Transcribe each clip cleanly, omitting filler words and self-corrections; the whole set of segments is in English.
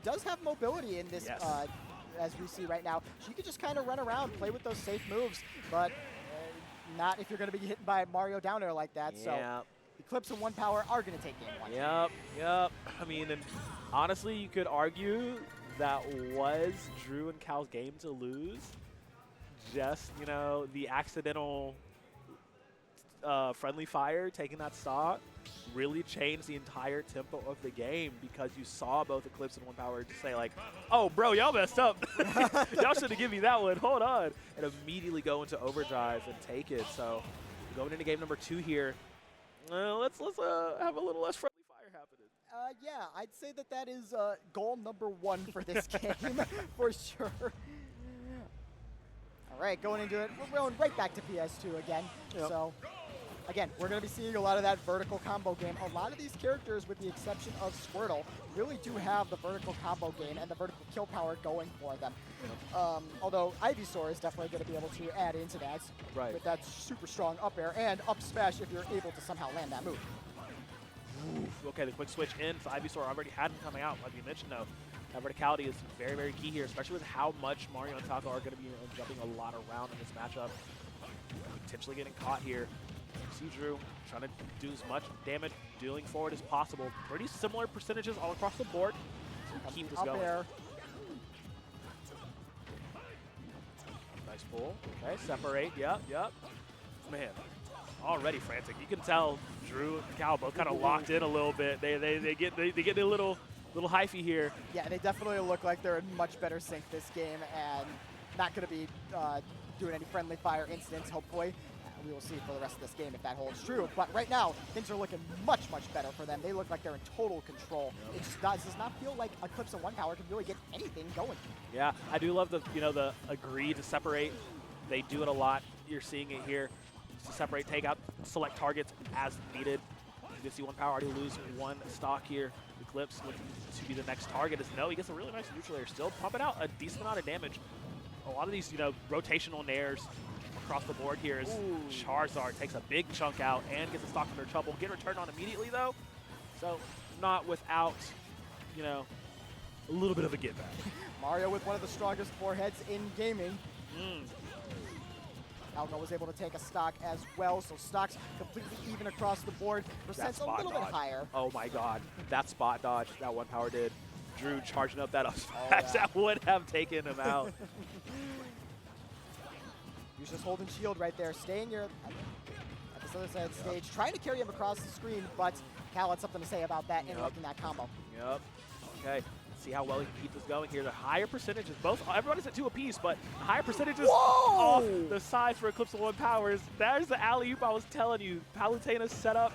does have mobility in this, Yes. as we see right now. She could just kind of run around, play with those safe moves, but not if you're going to be hit by Mario down air like that. Yeah. So Eclypz and OnePower are going to take game one. Yep. I mean, and honestly, you could argue that was Drew and Cal's game to lose. Just, you know, the accidental friendly fire, taking that stock, really changed the entire tempo of the game because you saw both Eclypz and OnePower just say like, oh, bro, y'all messed up. Y'all should have given me that one. Hold on. And immediately go into overdrive and take it. So going into game number 2 here, let's have a little less friendly fire happening. Yeah, I'd say that is goal number 1 for this game, for sure. All right, going into it, we're going right back to PS2 again. Yep. So, again, we're going to be seeing a lot of that vertical combo game. A lot of these characters, with the exception of Squirtle, really do have the vertical combo game and the vertical kill power going for them. Although Ivysaur is definitely going to be able to add into that with that super strong up air and up smash if you're able to somehow land that move. Oof. Okay, the quick switch in. So Ivysaur already had him coming out, like you mentioned, though. That verticality is very, very key here, especially with how much Mario and Falco are going to be jumping a lot around in this matchup. Potentially getting caught here. See Drew trying to do as much damage dealing forward as possible. Pretty similar percentages all across the board. So keep this going. Air. Nice pull. Okay, separate. Yep. Man, already frantic. You can tell Drew and Cal both kind of locked in a little bit. They get a little hyphy here. Yeah, they definitely look like they're in much better sync this game and not going to be doing any friendly fire incidents, hopefully. We will see for the rest of this game if that holds true. But right now, things are looking much, much better for them. They look like they're in total control. It just does not feel like Eclypz and OnePower can really get anything going. Yeah, I do love the agree to separate. They do it a lot. You're seeing it here. To separate, take out, select targets as needed. You can see OnePower already lose 1 stock here. Eclypz looking to be the next target. He gets a really nice neutral air. Still pumping out a decent amount of damage. A lot of these, rotational nairs across the board here as Charizard takes a big chunk out and gets a stock under trouble. Get returned on immediately, though. So not without, a little bit of a get back. Mario with one of the strongest foreheads in gaming. Falco was able to take a stock as well, so stocks completely even across the board. Percent's a little bit higher. Oh my god, that spot dodge that OnePower did. Drew charging up that up smash, that would have taken him out. He's just holding shield right there, staying here at this other side of the stage, trying to carry him across the screen, but Cal had something to say about that, interrupting that combo. Yep. Okay. See how well he can keep this going here. The higher percentages, everybody's at 2 apiece, but the higher percentages off the sides for Eclypz and OnePower. There's the alley-oop I was telling you. Palutena set up,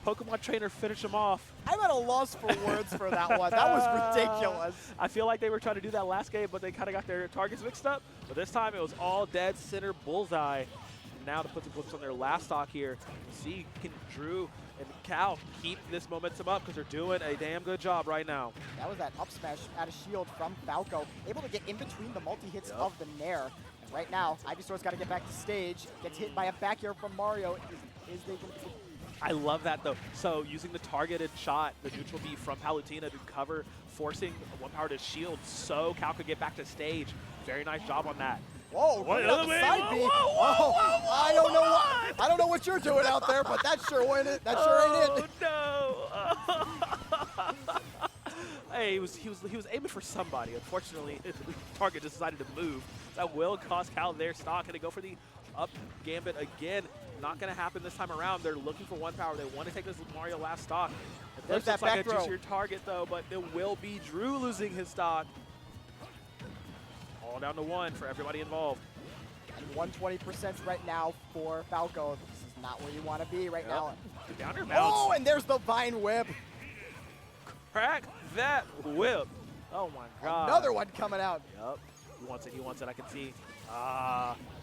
Pokemon trainer finish him off. I'm at a loss for words for that one. That was ridiculous. I feel like they were trying to do that last game, but they kind of got their targets mixed up. But this time it was all dead center bullseye. And now to put the Eclypz on their last stock here. See, can Drew and Cal keep this momentum up because they're doing a damn good job right now. That was that up smash out of shield from Falco, able to get in between the multi-hits of the Nair. And right now, Ivysaur's got to get back to stage, gets hit by a back air from Mario. Is they going to... I love that, though. So using the targeted shot, the neutral B from Palutena to cover, forcing OnePower to shield so Cal could get back to stage. Very nice job on that. Whoa, side B. I don't know what I don't know what you're doing out there, but that sure ain't it. That sure ain't it. Oh no. Hey, he was aiming for somebody. Unfortunately, the target decided to move. That will cost Cal their stock, and they go for the up gambit again. Not going to happen this time around. They're looking for OnePower. They want to take this Mario last stock. There's that looks back like a throw. juicier target, though, but it will be Drew losing his stock. All down to 1 for everybody involved. And 120% right now for Falco. This is not where you want to be right now. Downer bounce. Oh, and there's the Vine Whip. Crack that whip. Oh my god. Another one coming out. Yep. He wants it. I can see.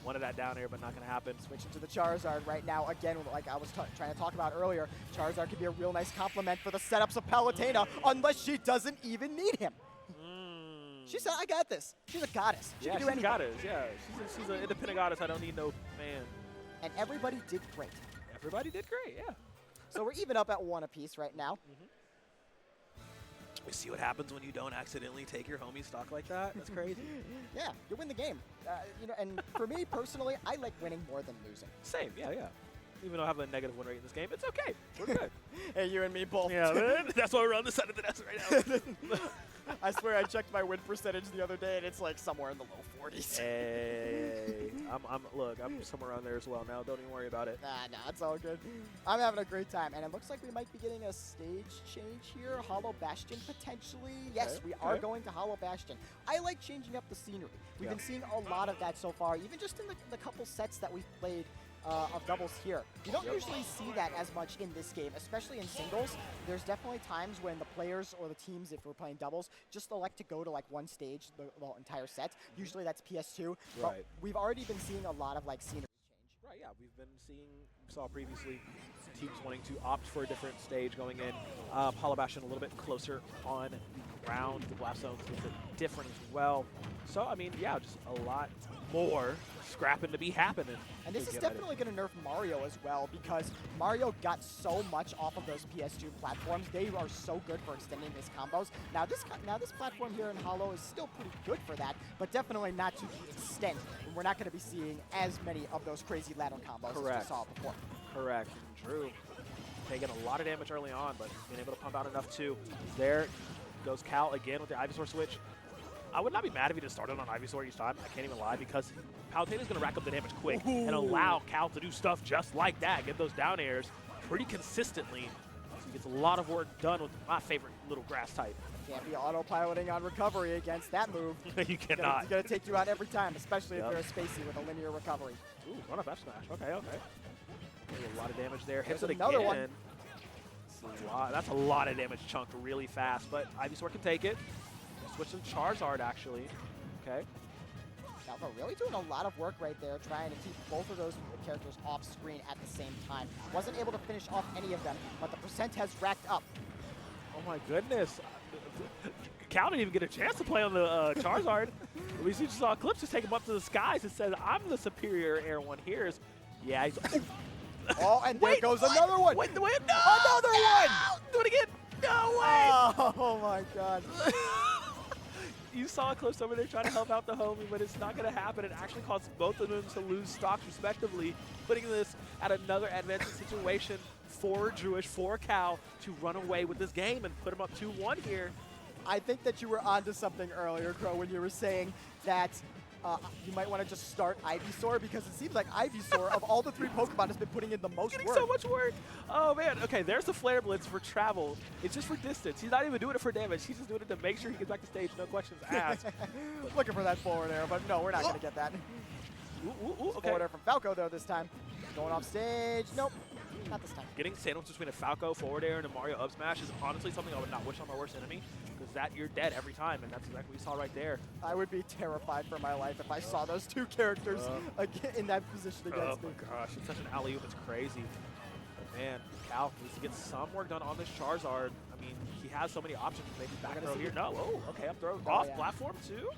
Wanted that down air, but not going to happen. Switching to the Charizard right now. Again, like I was trying to talk about earlier, Charizard could be a real nice complement for the setups of Palutena, unless she doesn't even need him. She said, I got this. She's a goddess. She can do anything. She's a goddess, yeah. She's an independent goddess. I don't need no man. And everybody did great. Everybody did great, yeah. So we're even up at 1 apiece right now. We see what happens when you don't accidentally take your homie stock like that. That's crazy. Yeah, you win the game. You know, and for me personally, I like winning more than losing. Same, yeah. Even though I have a negative win rate in this game, it's okay. We're good. Hey, you and me both. Yeah, man. That's why we're on the side of the desk right now. I swear I checked my win percentage the other day, and it's like somewhere in the low 40s. Hey, look, I'm somewhere around there as well now. Don't even worry about it. Nah, it's all good. I'm having a great time, and it looks like we might be getting a stage change here. Hollow Bastion, potentially. Yes, we are going to Hollow Bastion. I like changing up the scenery. We've been seeing a lot of that so far, even just in the couple sets that we've played of doubles here. You don't usually see that as much in this game, especially in singles. There's definitely times when the players or the teams, if we're playing doubles, just elect to go to like one stage the entire set. Usually that's PS2. Right. But we've already been seeing a lot of like scenery change. Right, yeah, we've been seeing, saw previously, teams wanting to opt for a different stage going in. Hollow Bastion a little bit closer on the ground. The blast zone's a little bit different as well. So, I mean, yeah, just a lot more scrapping to be happening. And this is definitely going to nerf Mario as well, because Mario got so much off of those PS2 platforms. They are so good for extending his combos. Now this platform here in Hollow is still pretty good for that, but definitely not to the extent. We're not going to be seeing as many of those crazy ladder combos as we saw before. Correct. And Drew taking a lot of damage early on, but being able to pump out enough too. There goes Cal again with the Ivysaur switch. I would not be mad if he just started on Ivysaur each time. I can't even lie, because Palutena is going to rack up the damage quick and allow Cal to do stuff just like that, get those down airs pretty consistently. So he gets a lot of work done with my favorite little grass type. Can't be autopiloting on recovery against that move. You cannot. It's going to take you out every time, especially if you're a spacey with a linear recovery. Ooh, run up F smash. Okay. A lot of damage there. Hits it another again. One. That's a lot of damage chunked really fast, but Ivysaur can take it. Switch to Charizard, actually. Okay. Falco really doing a lot of work right there, trying to keep both of those characters off screen at the same time. Wasn't able to finish off any of them, but the percent has racked up. Oh my goodness. Cal didn't even get a chance to play on the Charizard. At least you just saw Eclypz just take him up to the skies and said, I'm the superior air one here. Yeah, he's... Oh, and there goes another one. Wait, no! Another one! Do it again! No way! Oh my god. You saw Eclypz over there trying to help out the homie, but it's not going to happen. It actually caused both of them to lose stocks respectively, putting this at another advantage situation for Drewish, for Cal, to run away with this game and put him up 2-1 here. I think that you were onto something earlier, Crow, when you were saying that you might want to just start Ivysaur, because it seems like Ivysaur, of all the three Pokemon, has been putting in the most work. So much work. Oh, man. Okay, there's the Flare Blitz for travel. It's just for distance. He's not even doing it for damage. He's just doing it to make sure he gets back to stage. No questions asked. Looking for that forward air, but no, we're not going to get that. Okay. Forward air from Falco, though, this time. Going off stage. Nope. Not this time. Getting sandwiched between a Falco forward air and a Mario up smash is honestly something I would not wish on my worst enemy, because that you're dead every time, and that's exactly what we saw right there. I would be terrified for my life if I saw those two characters in that position against me. Oh my gosh, it's such an alley-oop, it's crazy. But man, Cal needs to get some work done on this Charizard. I mean, he has so many options. Maybe back throw here. No, okay, up throw. Off platform too?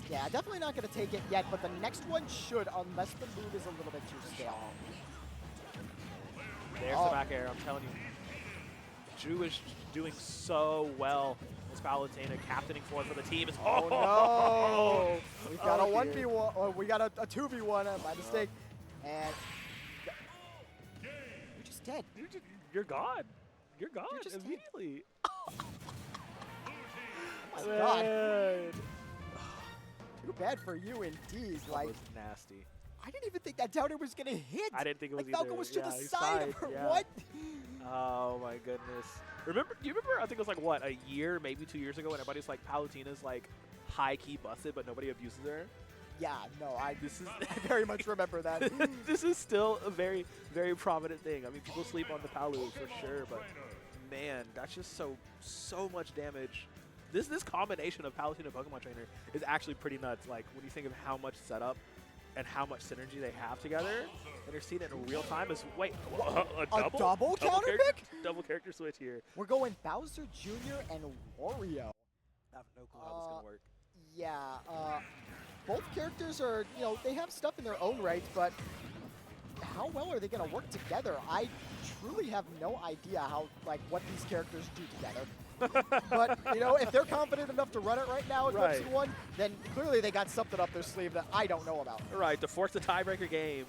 Yeah, definitely not going to take it yet, but the next one should, unless the move is a little bit too stale. There's the back air, I'm telling you. Drewish doing so well. This Palutena captaining for the team. Oh no! We got a 1v1, or we got a 2v1 by mistake. And you're just dead. You're gone. You're gone immediately. Oh my god. Too bad for you indeed. Like, was nasty. I didn't even think that downer was going to hit. I didn't think it was Falco was to the side of her. Yeah. What? Oh my goodness. Do you remember, I think it was like, what, a year, maybe 2 years ago, when everybody's like, Palutena's like high-key busted, but nobody abuses her? Yeah, no, I very much remember that. This is still a very, very prominent thing. I mean, people sleep on the Palu for sure, but man, that's just so much damage. This combination of Palutena and Pokemon Trainer is actually pretty nuts. Like, when you think of how much setup and how much synergy they have together, and you're seeing it in real time. A double counter pick? Double character switch here. We're going Bowser Jr. and Wario. I have no clue how this is going to work. Yeah, both characters are, they have stuff in their own right, but how well are they going to work together? I truly have no idea what these characters do together. But, you know, if they're confident enough to run it right now, Eclypz Right. in one, then clearly they got something up their sleeve that I don't know about. Right, to force the tiebreaker game,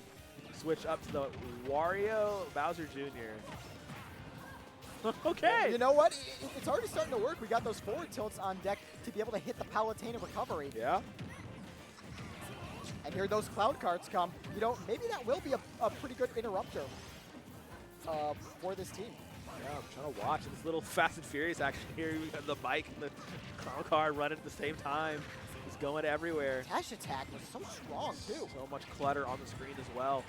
switch up to the Wario Bowser Jr. Okay. You know what? It's already starting to work. We got those forward tilts on deck to be able to hit the Palutena recovery. Yeah. And here those cloud carts come. You know, maybe that will be a pretty good interrupter for this team. Yeah, I'm trying to watch this little Fast and Furious action here. We got the bike and the clown car running at the same time. It's going everywhere. Dash attack was so strong, too. So much clutter on the screen as well.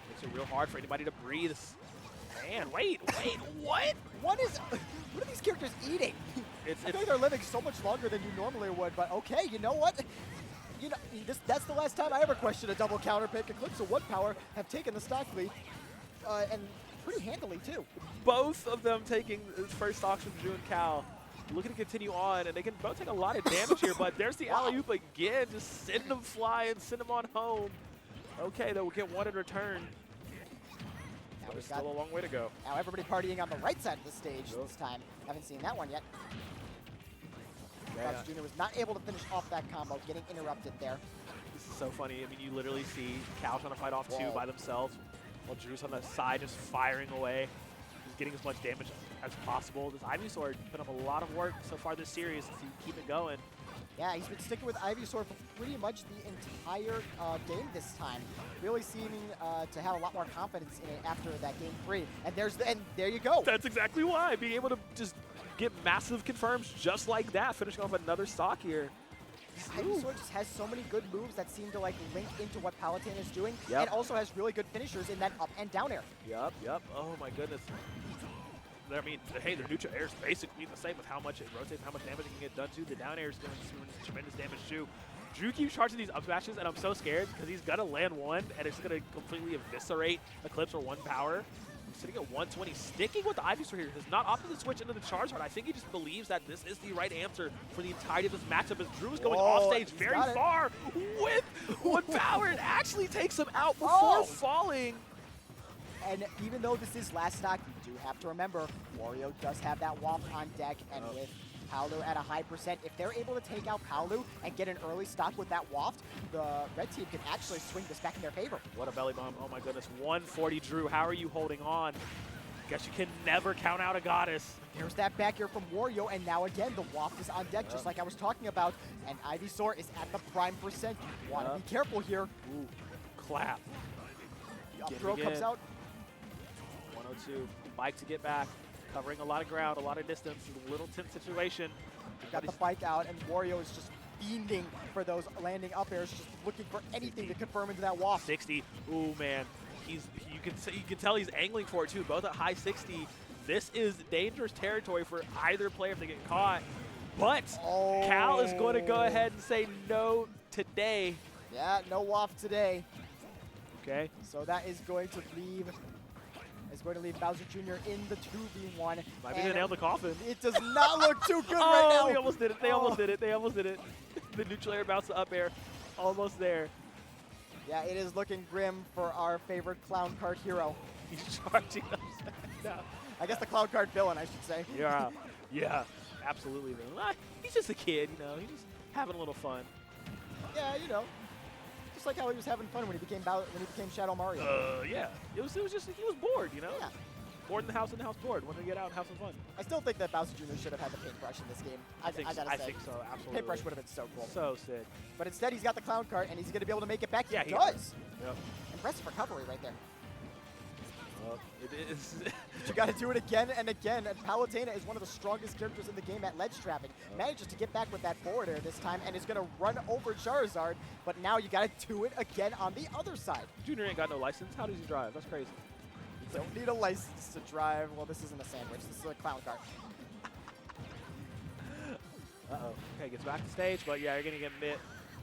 Makes it real hard for anybody to breathe. Man, wait, what? What are these characters eating? I It's think they're living so much longer than you normally would, but okay, you know what? You know, that's the last time I ever questioned a double counter pick. Eclypz and OnePower have taken the stock lead, and pretty handily, too. both of them taking first stocks from Drew and Cal. Looking to continue on, and they can both take a lot of damage here, but there's the alley-oop again. Just send them flying, send them on home. Okay, they'll get one in return. But there's still a long way to go. Now everybody partying on the right side of the stage this time. Haven't seen that one yet. Yeah. Bowser Jr. was not able to finish off that combo, getting interrupted there. This is so funny. I mean, you literally see Cal trying to fight off two by themselves, while Drew's on the side just firing away. He's getting as much damage as possible. This Ivysaur put up a lot of work so far this series to keep it going. Yeah, he's been sticking with Ivysaur for pretty much the entire game this time. Really seeming to have a lot more confidence in it after that game 3. And there you go. That's exactly why. Being able to just get massive confirms just like that, finishing off another stock here. Ivysaur just has so many good moves that seem to like link into what Palutena is doing, and also has really good finishers in that up and down air. Yep. Oh my goodness. I mean, hey, their neutral air is basically the same with how much it rotates, how much damage it can get done to. The down air is doing tremendous damage too. Drew keeps charging these up smashes, and I'm so scared because he's gonna land one, and it's gonna completely eviscerate Eclypz or OnePower. He's sitting at 120, sticking with the Ivysaur here. Has not opted to switch into the Charizard. I think he just believes that this is the right answer for the entirety of this matchup as Drew is going off stage very far with OnePower. It actually takes him out before falling. And even though this is last stock, you do have to remember, Wario does have that waft on deck, and with Palu at a high percent, if they're able to take out Palu and get an early stock with that waft, the red team can actually swing this back in their favor. What a belly bomb. Oh my goodness. 140, Drew. How are you holding on? Guess you can never count out a goddess. There's that back air from Wario, and now again, the waft is on deck, just like I was talking about, and Ivysaur is at the prime percent. You want to be careful here. Ooh, clap. The up throw comes out. 102, bike to get back, covering a lot of ground, a lot of distance, a little tense situation. Got the bike out, and Wario is just fiending for those landing up airs, just looking for anything to confirm into that waft. 60, ooh man, you can tell he's angling for it too, both at high 60. This is dangerous territory for either player if they get caught, but Cal is going to go ahead and say no today. Yeah, no waft today. Okay. So that is going to leave Bowser Jr. in the 2v1. Might be the nail in the coffin. It does not look too good right now. They almost did it. They almost did it. They almost did it. The neutral air bounce to up air. Almost there. Yeah, it is looking grim for our favorite clown card hero. He's charging upside down. I guess the clown card villain, I should say. Yeah, absolutely. He's just a kid, you know. He's just having a little fun. Yeah, you know. Just like how he was having fun when he became Shadow Mario. Yeah. It was just he was bored, you know. Yeah. Bored in the house bored. Wanted to get out and have some fun. I still think that Bowser Jr. should have had the paintbrush in this game. I think so, absolutely. Paintbrush would have been so cool. So sick. But instead, he's got the clown cart, and he's going to be able to make it back. Yeah, he does. Yep. Impressive recovery right there. It is. You got to do it again and again. And Palutena is one of the strongest characters in the game at ledge trapping. Manages to get back with that forward air this time and is going to run over Charizard. But now you got to do it again on the other side. Junior ain't got no license. How does he drive? That's crazy. You don't need a license to drive. Well, this isn't a sandwich. This is a clown cart. Uh-oh. Okay, gets back to stage, but yeah, you're going to get hit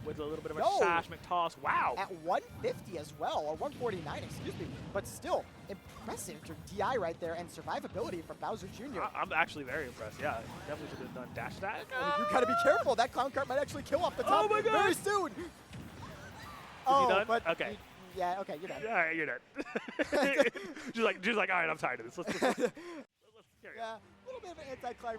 with a little bit of a sash McToss. Wow. At 150 as well, or 149, excuse me. But still, impressive DI right there and survivability from Bowser Jr. I'm actually very impressed. Yeah, definitely should have done dash attack. You got to be careful. That clown cart might actually kill off the top very soon. Is he done? But okay. Yeah, okay, you're done. Yeah, you're done. She's like, all right, I'm tired of this. Let's yeah, a little bit of an anticlimax.